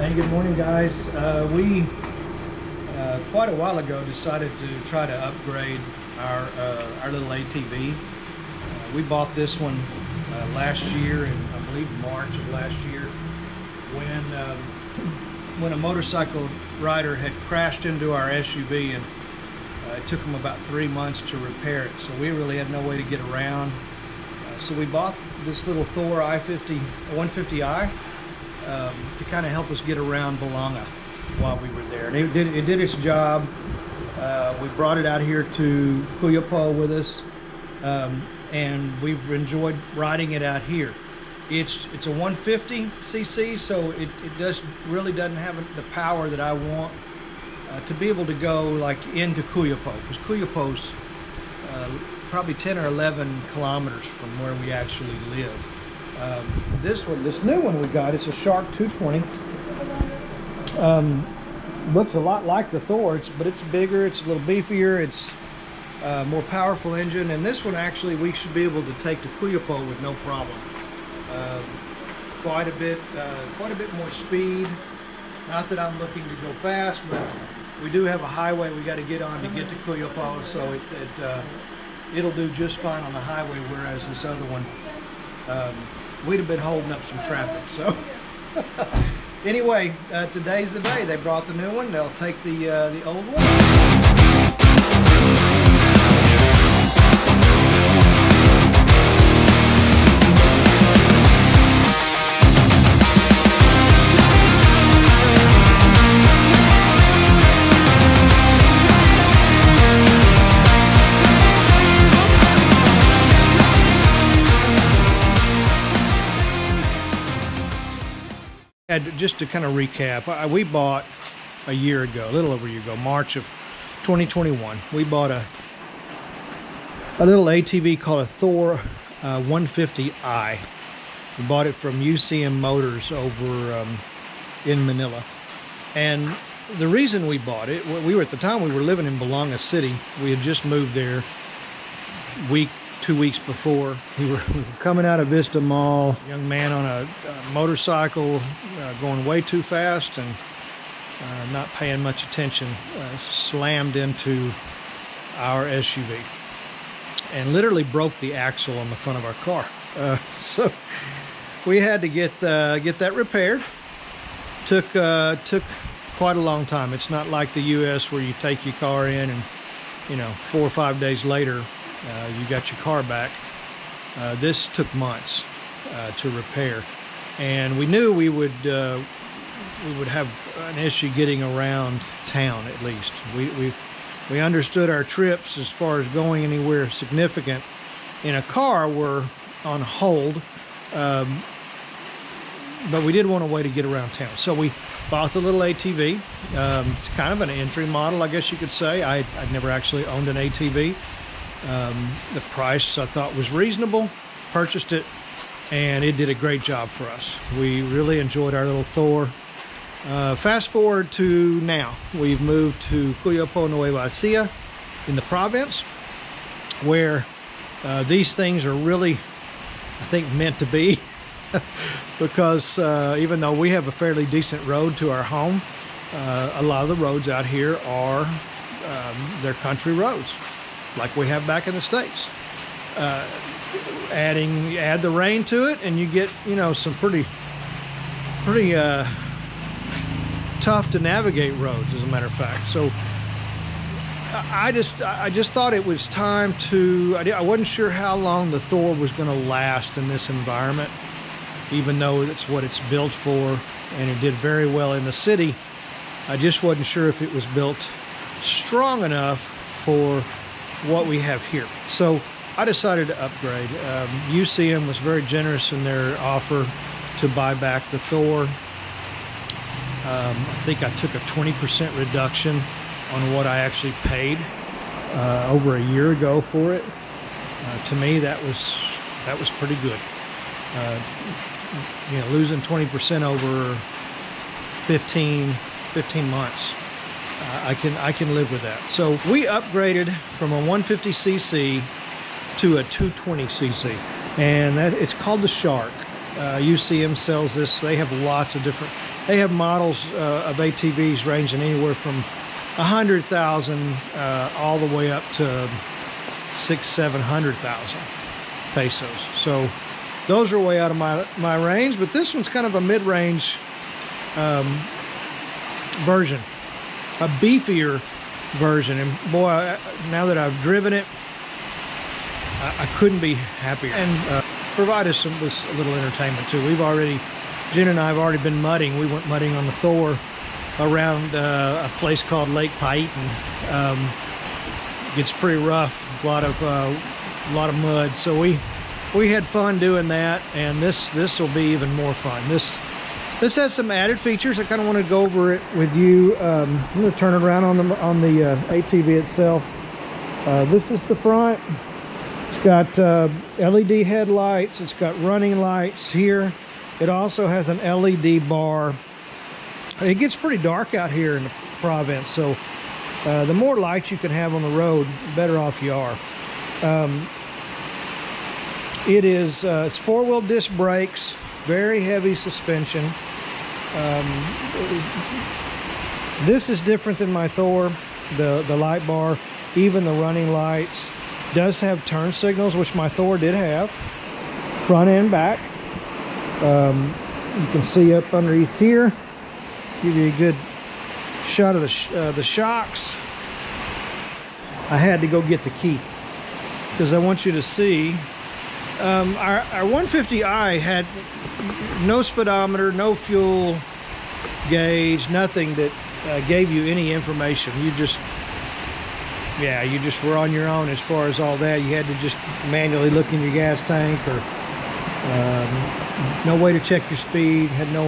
Hey, good morning, guys. We quite a while ago decided to try to upgrade our little ATV. We bought this one last year, in I believe March of last year, when a motorcycle rider had crashed into our SUV, and it took them about 3 months to repair it. So we really had no way to get around. So we bought this little Thor 150i. To kind of help us get around Bologna while we were there, and it did its job. We brought it out here to Cuyapo with us, and we've enjoyed riding it out here. It's a 150cc, so it really doesn't have the power that I want to be able to go like into Cuyapo, because Cuyapo's probably 10 or 11 kilometers from where we actually live. This new one we got, it's a Shark 220. Looks a lot like the Thor, but it's bigger, it's a little beefier, it's a more powerful engine, and this one actually we should be able to take to Cuyapo with no problem. Quite a bit more speed. Not that I'm looking to go fast, but we do have a highway we got to get on to get to Cuyapo, so it'll do just fine on the highway, whereas this other one, we'd have been holding up some traffic. So anyway, today's the day. They brought the new one. They'll take the old one. Just to kind of recap, we bought a year ago, a little over a year ago, March of 2021, we bought a little ATV called a Thor 150i. We bought it from UCM Motors over in Manila. And the reason we bought it, we were at the time we were living in Bologna City. We had just moved there 2 weeks before. We were coming out of Vista Mall, a young man on a motorcycle going way too fast and not paying much attention, slammed into our SUV and literally broke the axle on the front of our car. So we had to get that repaired. Took quite a long time. It's not like the US where you take your car in and 4 or 5 days later you got your car back. This took months to repair, and we knew we would have an issue getting around town. At least we understood our trips as far as going anywhere significant in a car were on hold, but we did want a way to get around town. So we bought the little ATV. It's kind of an entry model, I guess you could say. I'd never actually owned an ATV. The price I thought was reasonable, purchased it, and it did a great job for us. We really enjoyed our little Thor. Fast forward to now, we've moved to Cuyapo, Nueva Ecija in the province, where these things are really, I think, meant to be because even though we have a fairly decent road to our home, a lot of the roads out here are they're country roads, like we have back in the States. Add the rain to it, and you get some pretty tough to navigate roads, as a matter of fact. So I just thought it was time to. I wasn't sure how long the Thor was going to last in this environment, even though that's what it's built for, and it did very well in the city. I just wasn't sure if it was built strong enough for what we have here. So I decided to upgrade. UCM was very generous in their offer to buy back the Thor. I think I took a 20% reduction on what I actually paid over a year ago for it. To me, that was pretty good. Losing 20% over 15 months. I can live with that. So we upgraded from a 150cc to a 220cc, and it's called the Shark. UCM sells this. They have lots of different. They have models of ATVs ranging anywhere from 100,000 all the way up to 600,000-700,000 pesos. So those are way out of my range, but this one's kind of a mid-range version, a beefier version. And boy, now that I've driven it, I couldn't be happier. And provide us with a little entertainment too. Jen and I have already been mudding. We went mudding on the Thor around a place called Lake Paiton. Gets pretty rough, a lot of mud. So we had fun doing that, and this will be even more fun. This has some added features. I kind of want to go over it with you. I'm going to turn it around on the ATV itself. This is the front. It's got LED headlights. It's got running lights here. It also has an LED bar. It gets pretty dark out here in the province, so the more lights you can have on the road, the better off you are. It's four-wheel disc brakes, very heavy suspension. This is different than my Thor. The light bar, even the running lights, does have turn signals, which my Thor did have, front and back. You can see up underneath here, give you a good shot of the shocks. I had to go get the key because I want you to see. Our 150i had no speedometer, no fuel gauge, nothing that gave you any information. You just were on your own as far as all that. You had to just manually look in your gas tank, or no way to check your speed, had no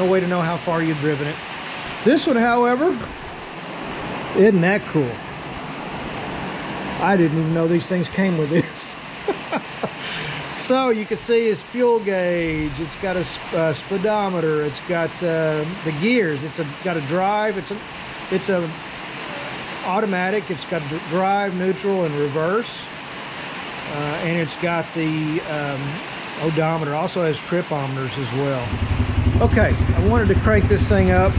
way to know how far you'd driven it. This one, however, isn't that cool? I didn't even know these things came with this. So you can see its fuel gauge, it's got a speedometer, it's got the gears, it's got a drive, it's a automatic, it's got drive, neutral, and reverse, and it's got the odometer. Also has tripometers as well. Okay, I wanted to crank this thing up,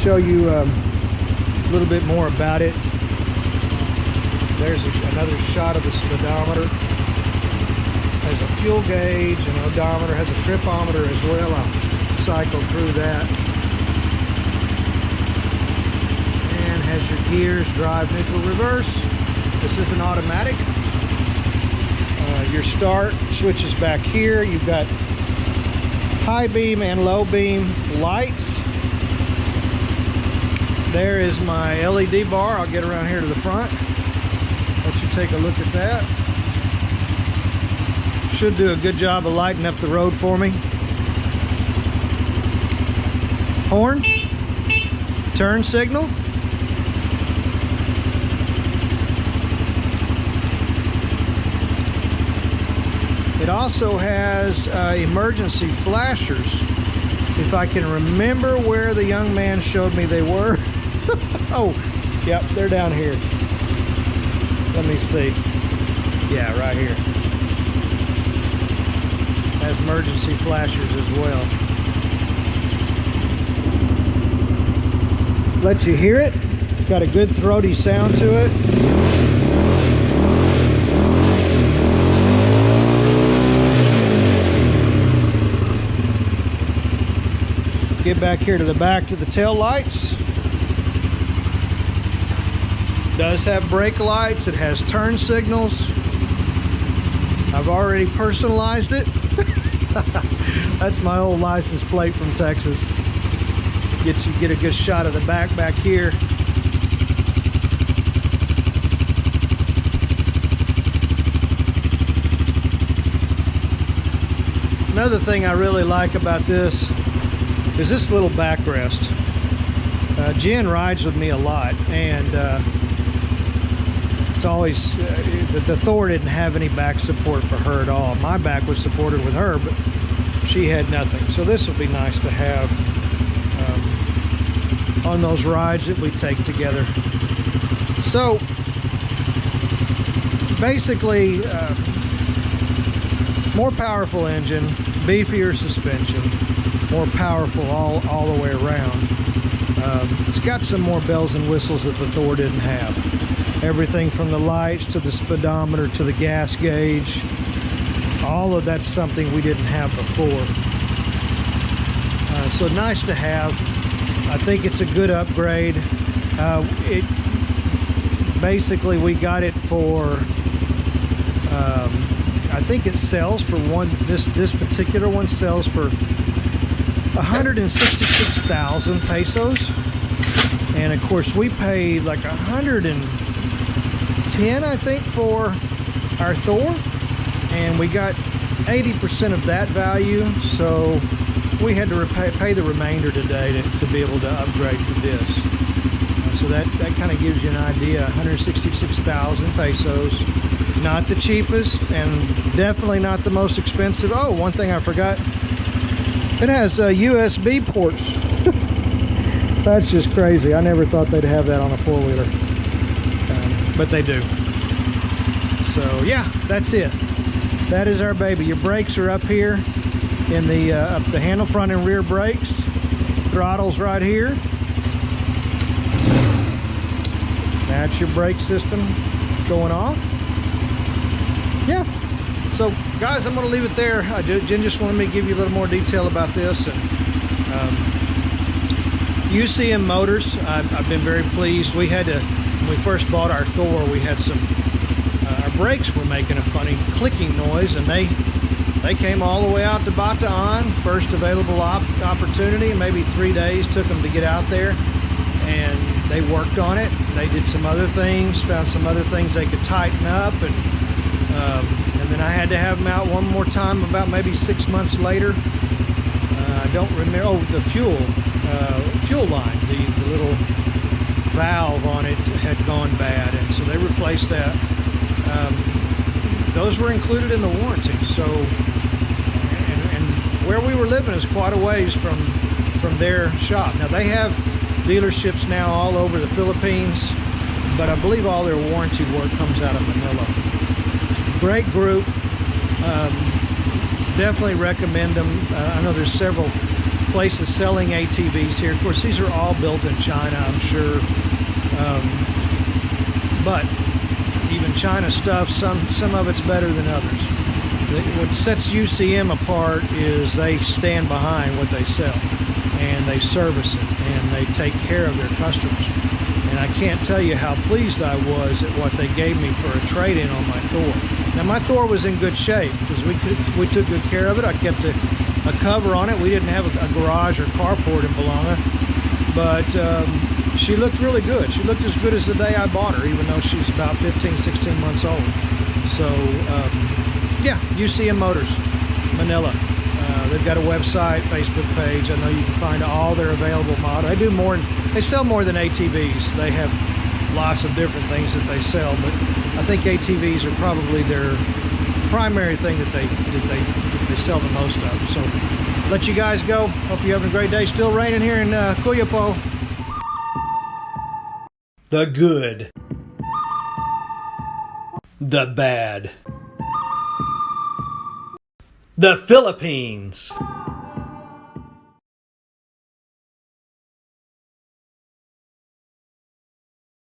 show you a little bit more about it. There's another shot of the speedometer. Has a fuel gauge, an odometer, has a tripometer as well. I'll cycle through that. And has your gears, drive, neutral, reverse. This is an automatic. Your start switches back here. You've got high beam and low beam lights. There is my LED bar. I'll get around here to the front. Let you take a look at that. Should do a good job of lighting up the road for me. Horn, turn signal. It also has emergency flashers. If I can remember where the young man showed me they were. Oh, yep, they're down here. Let me see. Yeah, right here. Has emergency flashers as well. Let you hear it. It's got a good throaty sound to it. Get back here to the back to the tail lights. Does have brake lights. It has turn signals. I've already personalized it. That's my old license plate from Texas. Get a good shot of the back here. Another thing I really like about this is this little backrest. Jen rides with me a lot, and it's always the Thor didn't have any back support for her at all. My back was supported with her, but she had nothing. So this will be nice to have on those rides that we take together. So basically, more powerful engine, beefier suspension. more powerful all the way around. It's got some more bells and whistles that the Thor didn't have. Everything from the lights to the speedometer to the gas gauge, all of that's something we didn't have before. So nice to have. I think it's a good upgrade. Basically we got it for I think it sells for this particular one sells for 166,000 pesos, and of course we paid like 110 I think for our Thor, and we got 80% of that value, so we had to pay the remainder today to be able to upgrade to this. So that kind of gives you an idea. 166,000 pesos. Not the cheapest and definitely not the most expensive. Oh, one thing I forgot. It has USB ports. That's just crazy. I never thought they'd have that on a four-wheeler. But they do. So yeah, that's it. That is our baby. Your brakes are up here in the up the handle, front and rear brakes. Throttle's right here. That's your brake system going off. Yeah. So guys, I'm going to leave it there. Jen just wanted me to give you a little more detail about this. And UCM Motors, I've been very pleased. We had to, when we first bought our Thor, we had some, our brakes were making a funny clicking noise, and they came all the way out to Bataan, first available opportunity. Maybe 3 days took them to get out there, and they worked on it. They did some other things, found some other things they could tighten up, and then I had to have them out one more time about maybe 6 months later. I don't remember. Oh, the fuel line, the little valve on it had gone bad, and so they replaced that. Those were included in the warranty. So, and where we were living is quite a ways from their shop. Now they have dealerships now all over the Philippines, but I believe all their warranty work comes out of Manila. Great group. Definitely recommend them. I know there's several places selling ATVs here. Of course, these are all built in China, I'm sure. But even China stuff, some of it's better than others. What sets UCM apart is they stand behind what they sell, and they service it, and they take care of their customers. And I can't tell you how pleased I was at what they gave me for a trade-in on my Thor. Now my Thor was in good shape because we took good care of it. I kept a cover on it. We didn't have a garage or carport in Bologna, but she looked really good. She looked as good as the day I bought her, even though she's about 15, 16 months old. So yeah, UCM Motors, Manila. They've got a website, Facebook page. I know you can find all their available models. They sell more than ATVs. They have lots of different things that they sell, but I think ATVs are probably their primary thing that they sell the most of. So let you guys go. Hope you're having a great day. Still raining here in Cuyapo. The good, the bad, the Philippines.